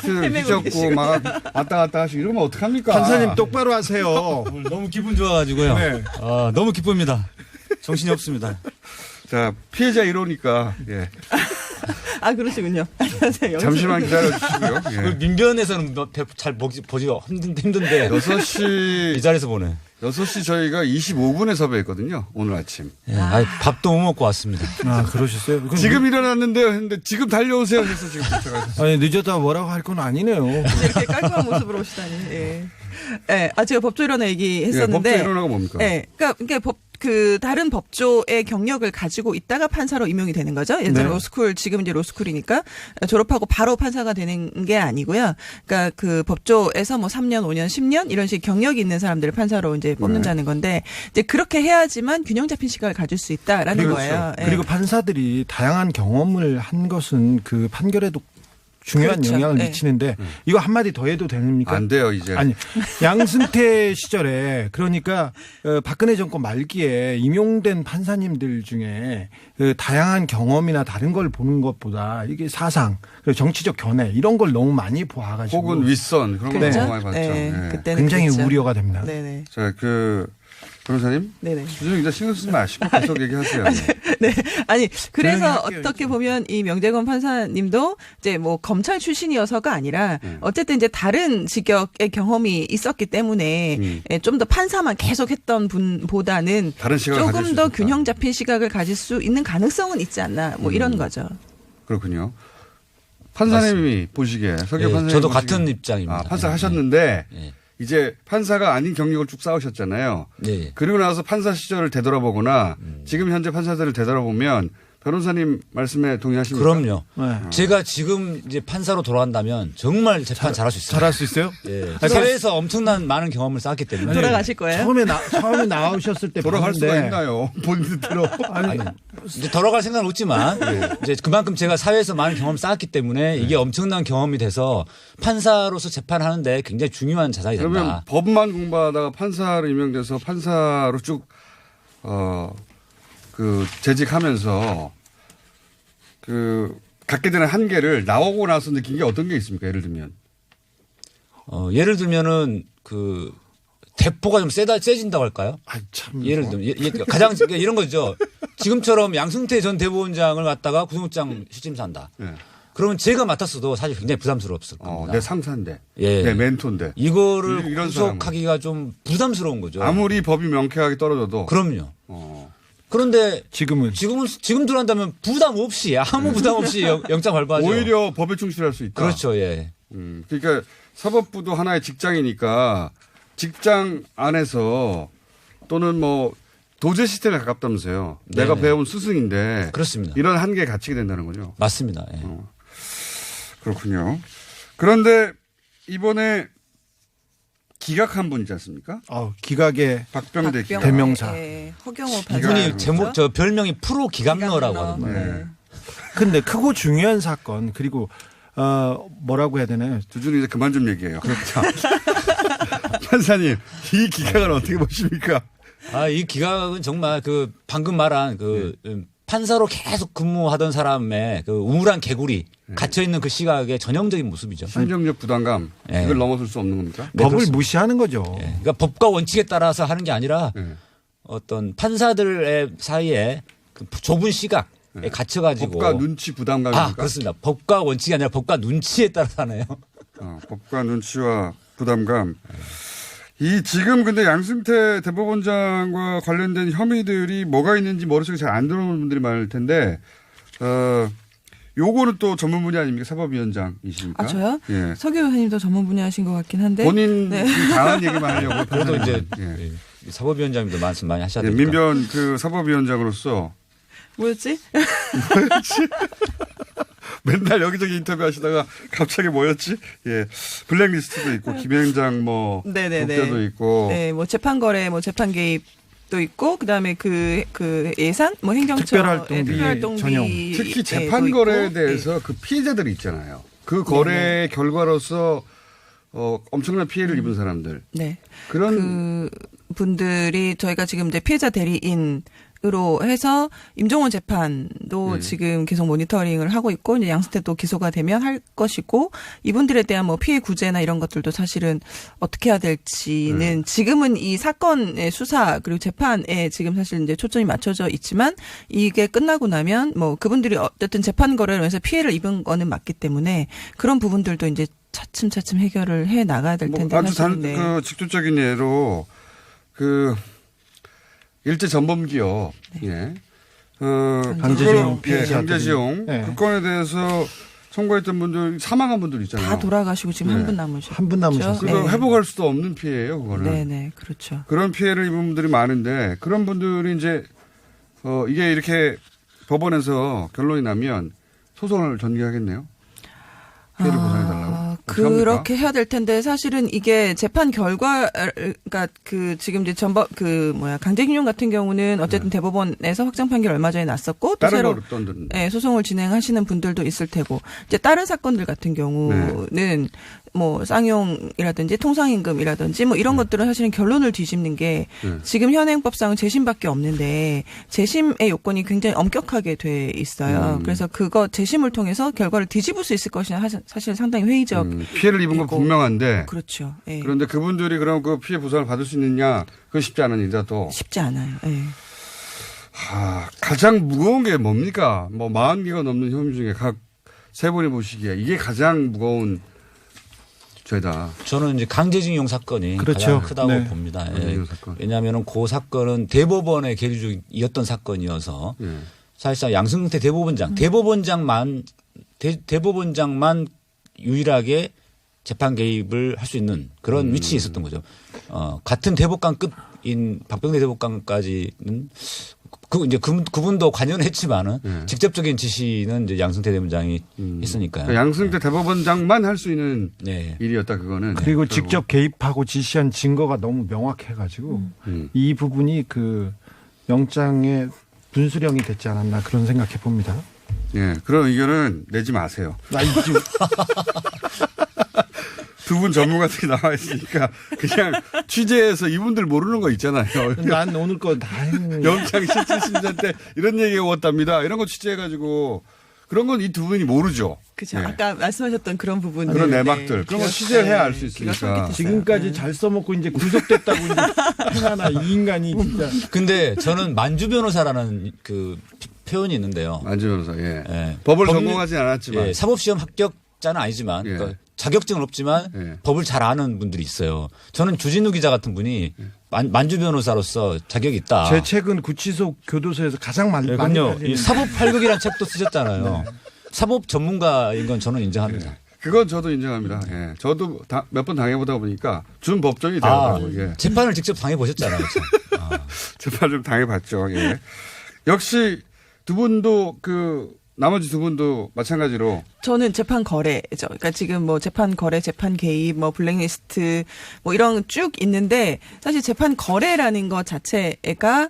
휘젓고 막 왔다 갔다 하시고 이러면 어떡합니까? 판사님 똑바로 하세요. 너무 기분 좋아가지고요. 네. 너무 기쁩니다. 정신이 없습니다. 자, 피해자 1호니까. 예. 그러시군요. 안녕하세요. 잠시만 기다려주시고요. 예. 민변에서는 잘 보기가 힘든데 6시 이 자리에서 보네. 6시 저희가 25분에 섭외했거든요. 오늘 아침. 예, 밥도 못 먹고 왔습니다. 그러셨어요? 지금 일어났는데요. 했는데 지금 달려오세요. 해서 지금 도착하셨어요. 아니 늦었다 뭐라고 할 건 아니네요. 이렇게 깔끔한 모습으로 오시다니. 예. 네, 제가 법조 일원화 얘기했었는데. 법조 일원화가 뭡니까? 네, 그러니까 다른 법조의 경력을 가지고 있다가 판사로 임용이 되는 거죠. 예전에 로스쿨, 지금 이제 로스쿨이니까 졸업하고 바로 판사가 되는 게 아니고요. 그러니까 그 법조에서 뭐 3년, 5년, 10년 이런 식 경력이 있는 사람들을 판사로 이제 뽑는다는 건데 이제 그렇게 해야지만 균형 잡힌 시각을 가질 수 있다라는 거예요. 그리고 판사들이 다양한 경험을 한 것은 그 판결에도 중요한 영향을 미치는데 이거 한마디 더 해도 됩니까? 안 돼요 이제. 아니 양승태 시절에 그러니까 박근혜 정권 말기에 임용된 판사님들 중에 다양한 경험이나 다른 걸 보는 것보다 이게 사상 그리고 정치적 견해 이런 걸 너무 많이 보아가지고 혹은 윗선 그런 걸 너무 많이 봤죠. 그때는 굉장히 그랬죠. 우려가 됩니다. 네네. 자, 변호사님. 네네. 주중 이제 신경 쓰지 마시고 계속 얘기하세요. 네. 아니, 그래서 어떻게 보면 이 명재권 판사님도 이제 뭐 검찰 출신이어서가 아니라 어쨌든 이제 다른 직역의 경험이 있었기 때문에 좀 더 판사만 계속 했던 분보다는 다른 시각을 가질 조금 수 더 있다. 균형 잡힌 시각을 가질 수 있는 가능성은 있지 않나 뭐 이런 거죠. 그렇군요. 판사님이 보시기에, 서교 판사님. 저도 같은 입장입니다. 판사 하셨는데, 이제 판사가 아닌 경력을 쭉 쌓으셨잖아요. 네. 그리고 나서 판사 시절을 되돌아보거나 지금 현재 판사들을 되돌아보면 변호사님 말씀에 동의하십니까? 그럼요. 네. 제가 지금 이제 판사로 돌아간다면 정말 재판 잘할 수 있어요. 잘할 수 있어요? 예. 사회에서 엄청난 많은 경험을 쌓았기 때문에. 돌아가실 거예요? 처음에 나오셨을 때 돌아갈 수가 봤는데 있나요? 본인들로. 아니, 이제 돌아갈 생각은 없지만 이제 그만큼 제가 사회에서 많은 경험을 쌓았기 때문에 이게 엄청난 경험이 돼서 판사로서 재판하는데 굉장히 중요한 자산이 된다. 그러면 법만 공부하다가 판사로 임명돼서 판사로 쭉 재직하면서 갖게 되는 한계를 나오고 나서 느낀 게 어떤 게 있습니까? 예를 들면. 예를 들면은 대포가 좀 세진다고 할까요? 참. 예를 들면 가장 이런 거죠. 지금처럼 양승태 전 대법원장을 갖다가 구속장 실질심사한다. 네. 그러면 제가 맡았어도 사실 굉장히 부담스러웠을 겁니다. 내 상사인데. 예. 내 멘토인데. 이거를 이런 구속하기가 좀 부담스러운 거죠. 아무리 법이 명쾌하게 떨어져도. 그럼요. 그런데 지금 들어간다면 부담 없이 아무 부담 없이 영장 발부하죠. 오히려 법에 충실할 수 있다. 그렇죠. 예. 그러니까 사법부도 하나의 직장이니까 직장 안에서 또는 뭐 도제 시스템에 가깝다면서요. 내가 네네. 배운 스승인데. 그렇습니다. 이런 한계에 갇히게 된다는 거죠. 맞습니다. 예. 그렇군요. 그런데 이번에 기각한 분 있지 않습니까? 기각의 박병대 박병- 대명사. 예, 허경호 이분이 판사. 저 별명이 프로 기각러라고 하거든요. 네. 근데 크고 중요한 사건 그리고 뭐라고 해야 되나요? 두 분이 이제 그만 좀 얘기해요. 그렇죠. 판사님, 이 기각을 어떻게 보십니까? 이 기각은 정말 방금 말한 판사로 계속 근무하던 사람의 우물한 개구리 갇혀 있는 그 시각의 전형적인 모습이죠. 심정적 부담감 네. 이걸 넘어설 수 없는 겁니까? 네, 법을 그렇습니다. 무시하는 거죠. 예. 그러니까 법과 원칙에 따라서 하는 게 아니라 네. 어떤 판사들의 사이에 좁은 시각에 갇혀가지고 법과 눈치 부담감입니까? 그렇습니다. 법과 원칙이 아니라 법과 눈치에 따라서 하네요. 법과 눈치와 부담감. 지금 근데 양승태 대법원장과 관련된 혐의들이 뭐가 있는지 머릿속에 잘 안 들어오는 분들이 많을 텐데, 요거는 또 전문 분야 아닙니까? 사법위원장이십니까? 저요? 예. 서교 의원님도 전문 분야하신 것 같긴 한데. 본인 네. 강한 얘기만 하려고. 그래도 이제 예. 사법위원장님도 말씀 많이 하셔야 예, 되니까. 민변 사법위원장으로서 뭐였지? 맨날 여기저기 인터뷰 하시다가 갑자기 뭐였지? 예. 블랙리스트도 있고, 김현장 네네네. 독대도 있고. 네, 재판 거래, 재판 개입도 있고, 그다음에 그 예산, 행정처 특별활동비 특별활동비 전용. 특히 재판 거래에 대해서 그 피해자들이 있잖아요. 그 거래의 결과로서 엄청난 피해를 입은 사람들. 네. 그런 그 분들이 저희가 지금 이제 피해자 대리인으로 해서 임종원 재판도 지금 계속 모니터링을 하고 있고 이제 양승태도 기소가 되면 할 것이고 이분들에 대한 피해 구제나 이런 것들도 사실은 어떻게 해야 될지는 지금은 이 사건의 수사 그리고 재판에 지금 사실 이제 초점이 맞춰져 있지만 이게 끝나고 나면 그분들이 어쨌든 재판 거래로 해서 피해를 입은 거는 맞기 때문에 그런 부분들도 이제 차츰차츰 해결을 해 나가야 될 텐데 아주 사실은 직접적인 예로 일제 전범 기업, 예. 강제징용 피해자들이. 강제징용 네. 그 건에 대해서 선고했던 분들 사망한 분들 있잖아요. 다 돌아가시고 지금 네. 한 분 남으셨죠. 한 분 남으셨어요. 그거 회복할 수도 없는 피해예요, 그거는. 네네, 그렇죠. 그런 피해를 입은 분들이 많은데 그런 분들이 이제 이게 이렇게 법원에서 결론이 나면 소송을 전개하겠네요. 피해를 보상해달라고. 그렇게 해야 될 텐데 사실은 이게 재판 결과가 지금 이제 강제징용 같은 경우는 어쨌든 대법원에서 확정 판결 얼마 전에 났었고 또 새로 소송을 진행하시는 분들도 있을 테고 이제 다른 사건들 같은 경우는 쌍용이라든지 통상임금이라든지 이런 것들은 사실은 결론을 뒤집는 게 지금 현행법상은 재심밖에 없는데 재심의 요건이 굉장히 엄격하게 돼 있어요. 그래서 그거 재심을 통해서 결과를 뒤집을 수 있을 것이냐 사실 상당히 회의적. 피해를 입은 건 분명한데. 그렇죠. 예. 그런데 그분들이 그럼 그 피해 보상을 받을 수 있느냐 그건 쉽지 않은 일이다 또. 쉽지 않아요. 예. 가장 무거운 게 뭡니까? 40개가 넘는 혐의 중에 각 세 분이 보시기에 이게 가장 무거운 죄다. 저는 이제 강제징용 사건이 그렇죠. 가장 크다고 네. 봅니다. 사건. 왜냐하면 그 사건은 대법원의 계류중이었던 사건이어서 사실상 양승태 대법원장만 유일하게 재판 개입을 할 수 있는 그런 위치에 있었던 거죠. 같은 대법관급인 박병대 대법관까지는 이제 그분도 관여했지만은 직접적인 지시는 이제 양승태 대법원장이 했으니까요. 그러니까 양승태 대법원장만 할 수 있는 네. 일이었다 그거는. 그리고 결국. 직접 개입하고 지시한 증거가 너무 명확해가지고 이 부분이 그 영장의 분수령이 됐지 않았나 그런 생각해 봅니다. 예, 그런 의견은 내지 마세요. 두 분 전문가들이 나와 있으니까 그냥 취재해서 이분들 모르는 거 있잖아요. 난 오늘 거 다 했는데. 영장 실질심사 때 이런 얘기가 왔답니다. 이런 거 취재해가지고 그런 건 이 두 분이 모르죠. 그죠. 예. 아까 말씀하셨던 그런 부분. 그런 내막들. 그런 거 취재를 해야 알 수 있으니까. 지금까지 잘 써먹고 이제 구속됐다고 이제 하나 이 인간이 진짜. 근데 저는 만주 변호사라는 그 표현이 있는데요. 만주 변호사, 예. 예. 법을 법률- 전공하지 않았지만. 예, 사법시험 합격자는 아니지만 예. 그러니까 자격증은 없지만 예. 법을 잘 아는 분들이 있어요. 저는 주진우 기자 같은 분이 만주 변호사로서 자격이 있다. 제 책은 구치소 교도소에서 가장 많이 예, 그럼요. 팔리는 이 사법 팔극이라는 책도 쓰셨잖아요. 사법 전문가인 건 저는 인정합니다. 그건 저도 인정합니다. 예. 저도 몇 번 당해보다 보니까 준 법정이 되더라고요. 예. 재판을 직접 당해 보셨잖아요. 재판 좀 당해봤죠. 예. 역시 두 분도 나머지 두 분도 마찬가지로 저는 재판 거래죠. 그러니까 지금 뭐 재판 거래, 재판 개입, 뭐 블랙리스트 뭐 이런 쭉 있는데 사실 재판 거래라는 것 자체가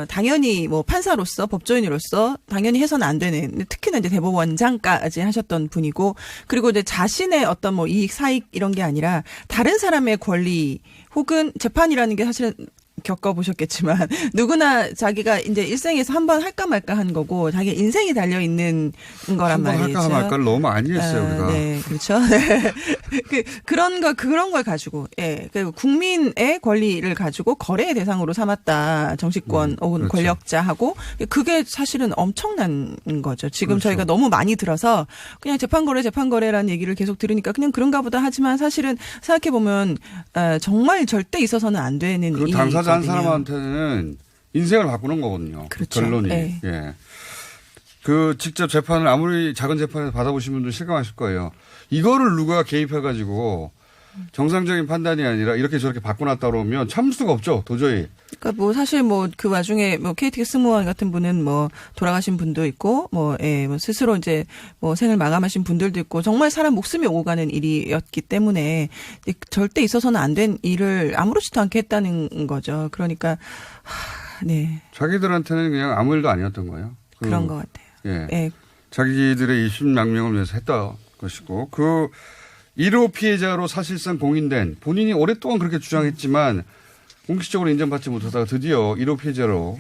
당연히 뭐 판사로서 법조인으로서 당연히 해서는 안 되는 특히나 이제 대법원장까지 하셨던 분이고 그리고 이제 자신의 어떤 뭐 이익 사익 이런 게 아니라 다른 사람의 권리 혹은 재판이라는 게 사실은 겪어보셨겠지만 누구나 자기가 이제 일생에서 한 번 할까 말까 한 거고 자기 인생이 달려 있는 거란 한 번 말이죠. 할까 말까를 너무 많이 했어요. 우리가. 네, 그렇죠. 네. 그런 걸 가지고, 예, 그 국민의 권리를 가지고 거래의 대상으로 삼았다. 정치권 혹은 그렇죠. 권력자하고 그게 사실은 엄청난 거죠. 지금 그렇죠. 저희가 너무 많이 들어서 그냥 재판거래라는 얘기를 계속 들으니까 그냥 그런가 보다 하지만 사실은 생각해 보면 정말 절대 있어서는 안 되는 그 일이거든요. 당사자 한 사람한테는 인생을 바꾸는 거거든요. 그렇죠. 결론이. 네. 예. 직접 재판을 아무리 작은 재판에서 받아보신 분들 실감하실 거예요. 이거를 누가 개입해가지고 정상적인 판단이 아니라 이렇게 저렇게 바꿔놨다 그러면 참을 수가 없죠. 도저히. 그러니까 뭐 사실 뭐 그 와중에 뭐 KTX 승무원 같은 분은 뭐 돌아가신 분도 있고 뭐 스스로 이제 뭐 생을 마감하신 분들도 있고 정말 사람 목숨이 오고 가는 일이었기 때문에 절대 있어서는 안 된 일을 아무렇지도 않게 했다는 거죠. 그러니까 네. 자기들한테는 그냥 아무 일도 아니었던 거예요. 그런 것 같아요. 예. 예. 자기들의 20명을 위해서 했던 것이고 1호 피해자로 사실상 공인된 본인이 오랫동안 그렇게 주장했지만 공식적으로 인정받지 못하다가 드디어 1호 피해자로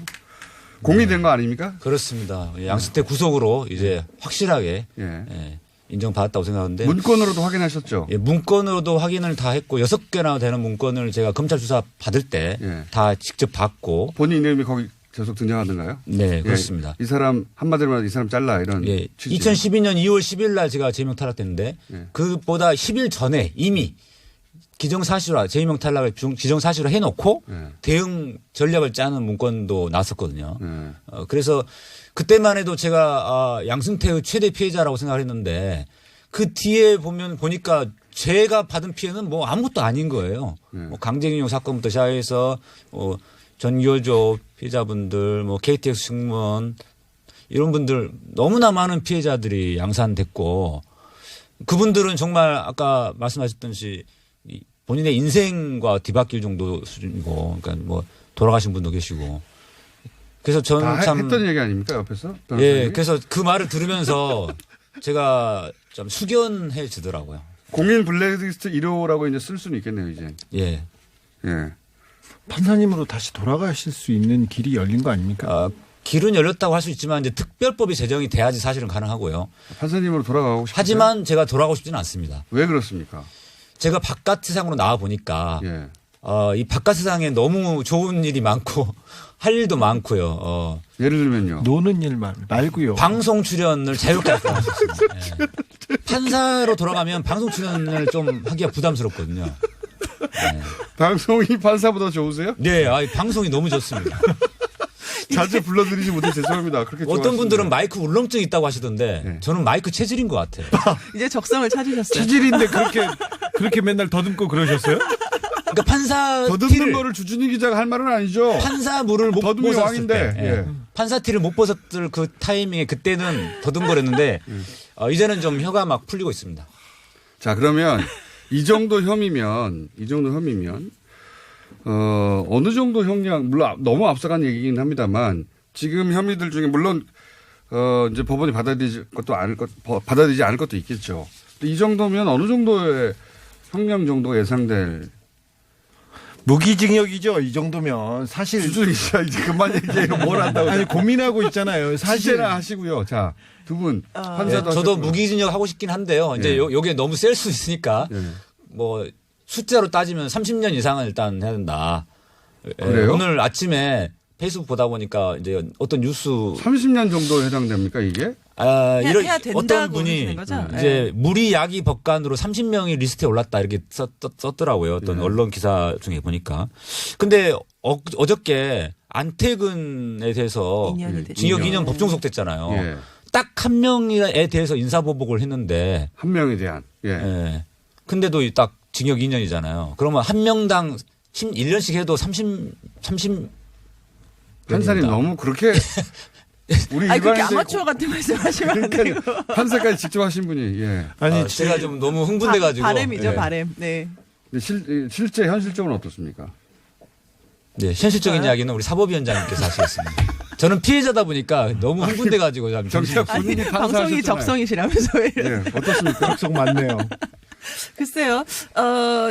공인된 거 아닙니까? 그렇습니다. 양승태 구속으로 이제 확실하게 예. 인정받았다고 생각하는데 문건으로도 확인하셨죠? 예, 문건으로도 확인을 다 했고 6개나 되는 문건을 제가 검찰 수사 받을 때 다 직접 받고 본인 이름이 거기 계속 등장하던가요? 네, 그렇습니다. 이 사람 한마디로 말해서 이 사람 잘라 이런. 예, 취지. 2012년 2월 10일 날 제가 제명 탈락됐는데 그보다 10일 전에 이미 기정사실화 제명 탈락을 기정사실화 해놓고 대응 전략을 짜는 문건도 나왔었거든요. 그래서 그때만 해도 제가 양승태의 최대 피해자라고 생각을 했는데 그 뒤에 보니까 제가 받은 피해는 뭐 아무것도 아닌 거예요. 뭐 강제징용 사건부터 시작해서 전교조 피해자분들, 뭐 KTX 승무원 이런 분들 너무나 많은 피해자들이 양산됐고 그분들은 정말 아까 말씀하셨듯이 본인의 인생과 뒤바뀔 정도 수준이고 그러니까 뭐 돌아가신 분도 계시고 그래서 저는 참 했던 얘기 아닙니까 옆에서? 예, 그래서 그 말을 들으면서 제가 좀 숙연해지더라고요. 공인 블랙리스트 1호라고 이제 쓸 수는 있겠네요 이제. 예. 예. 판사님으로 다시 돌아가실 수 있는 길이 열린 거 아닙니까? 길은 열렸다고 할 수 있지만 이제 특별법이 제정이 돼야지 사실은 가능하고요. 판사님으로 돌아가고 싶어요. 하지만 제가 돌아가고 싶지는 않습니다. 왜 그렇습니까? 제가 바깥 세상으로 나와 보니까 이 바깥 세상에 너무 좋은 일이 많고 할 일도 많고요. 예를 들면요. 노는 일 말고요. 방송 출연을 자유롭게 할 수 있습니다. 예. 판사로 돌아가면 방송 출연을 좀 하기가 부담스럽거든요. 네. 방송이 판사보다 좋으세요? 네, 방송이 너무 좋습니다. 자주 불러드리지 못해 죄송합니다. 그렇게 어떤 분들은 마이크 울렁증이 있다고 하시던데 저는 마이크 체질인 것 같아요. 이제 적성을 찾으셨어요. 체질인데 그렇게 맨날 더듬고 그러셨어요? 그러니까 판사 더듬는 티를 거를 주준희 기자가 할 말은 아니죠. 판사물을 못 더듬이 벗었을 왕인데. 때, 예. 판사 티를 못 벗었을 그 타이밍에 그때는 더듬거렸는데 이제는 좀 혀가 막 풀리고 있습니다. 자, 그러면 이 정도 혐의면 어느 정도 형량, 물론 너무 앞서간 얘기긴 합니다만 지금 혐의들 중에 물론 이제 법원이 받아들이지 않을 것도 있겠죠. 이 정도면 어느 정도의 형량 정도 예상될. 무기징역이죠. 이 정도면 사실 주준희 기자 이제 그만 얘기해요. 뭘 한다고. 아니 고민하고 있잖아요. 사실 사실은 하시고요. 자, 두 분 판사도 저도 하셨고요. 무기징역 하고 싶긴 한데요. 이제 예. 요게 너무 셀 수 있으니까 예. 뭐 숫자로 따지면 30년 이상은 일단 해야 된다. 예, 그래요? 오늘 아침에 페이스북 보다 보니까 이제 어떤 뉴스 30년 정도 해당됩니까 이게? 이런 해야 된다고 어떤 분이 하시는 거죠? 이제 무리 야기 법관으로 30명이 리스트에 올랐다 이렇게 썼더라고요. 어떤 언론 기사 중에 보니까. 근데 어저께 안태근에 대해서 2년이 됐죠. 징역 2년 법정 속됐잖아요. 예. 딱 한 명에 대해서 인사보복을 했는데 한 명에 대한. 예. 예. 근데도 딱 징역 2년이잖아요. 그러면 한 명당 1년씩 해도 30 판사님 너무 그렇게 우리 아니 그렇게 일반인들 아마추어 같은 말씀하시면 안 되고. 그러니까 판사까지 직접 하신 분이 예. 아니 제가 좀 너무 흥분돼가지고. 바램이죠, 예. 바램. 네. 근데 실제 현실적으로 어떻습니까? 네, 현실적인 이야기는 우리 사법위원장님께서 하시겠습니다. 저는 피해자다 보니까 너무 흥분돼가지고 참 정치학 정신이 본인이 방송이 판사하셨잖아요. 적성이시라면서 왜 이래. 예, 어떻습니까? 약속 많네요. 글쎄요,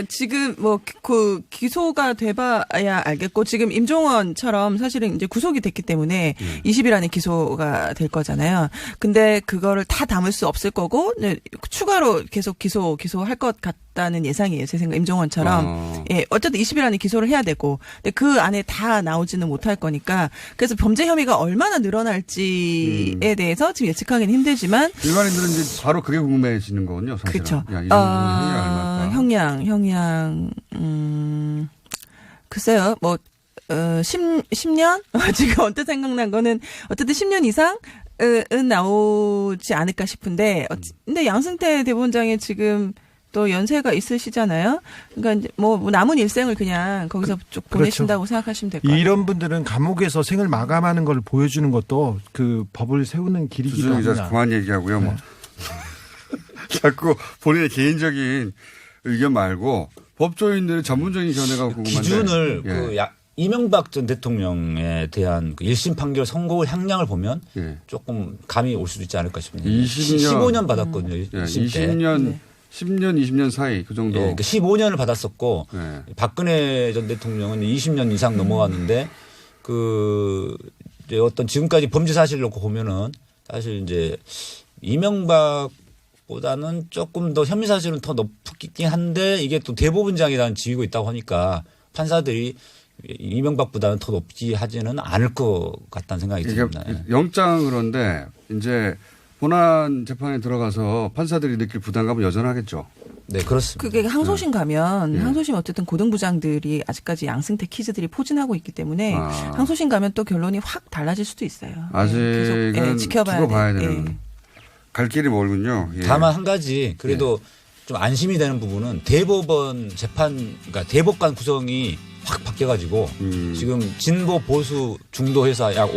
지금 그 기소가 돼봐야 알겠고, 지금 임종원처럼 사실은 이제 구속이 됐기 때문에 20일 안에 기소가 될 거잖아요. 근데 그거를 다 담을 수 없을 거고, 네, 추가로 계속 기소할 것 같다는 예상이에요. 제 생각, 임종원처럼. 예, 어쨌든 20일 안에 기소를 해야 되고, 근데 그 안에 다 나오지는 못할 거니까, 그래서 범죄 혐의가 얼마나 늘어날지에 대해서 지금 예측하기는 힘들지만, 일반인들은 이제 바로 그게 궁금해지는 거군요. 사실은. 그렇죠. 야, 이 정도면 형이 얼마일까? 형량, 글쎄요, 10년? 지금 언뜻 생각난 거는, 어쨌든 10년 이상은 나오지 않을까 싶은데, 근데 양승태 대법원장이 지금 또 연세가 있으시잖아요. 그러니까 이제 남은 일생을 그냥 거기서 쭉 보내신다고 생각하시면 될 것 같아요. 이런 분들은 감옥에서 생을 마감하는 걸 보여주는 것도 그 법을 세우는 길이기도 주준희 기자 합니다. 그만 얘기하고요. 뭐. 자꾸 본인의 개인적인 의견 말고 법조인들의 전문적인 견해가 궁금한데. 기준을 예. 이명박 전 대통령에 대한 그 1심 판결 선고 향량을 보면 예. 조금 감이 올 수도 있지 않을까 싶습니다. 20년. 15년 받았거든요. 예, 1심 때. 20년, 10년, 20년 사이 그 정도. 예, 그러니까 15년을 받았었고 예. 박근혜 전 대통령은 20년 이상 넘어갔는데 이제 어떤 지금까지 범죄 사실을 놓고 보면은 사실 이제 이명박보다는 조금 더 혐의 사실은 더 높긴 한데 이게 또 대법원장이라는 지위고 있다고 하니까 판사들이 이명박보다는 더 높게 하지는 않을 것 같다는 생각이 이게 듭니다. 영장은 그런데 이제 본안 재판에 들어가서 판사들이 느낄 부담감은 여전하겠죠. 네, 그렇습니다. 그게 항소심 가면 예. 항소심 어쨌든 고등부장들이 아직까지 양승태 키즈들이 포진하고 있기 때문에 아. 항소심 가면 또 결론이 확 달라질 수도 있어요. 아직은 계속 지켜봐야 봐야 돼요. 되는 예. 갈 길이 멀군요. 예. 다만 한 가지 그래도 좀 안심이 되는 부분은 대법원 재판 그러니까 대법관 구성이 확 바뀌어가지고 지금 진보 보수 중도 해서 약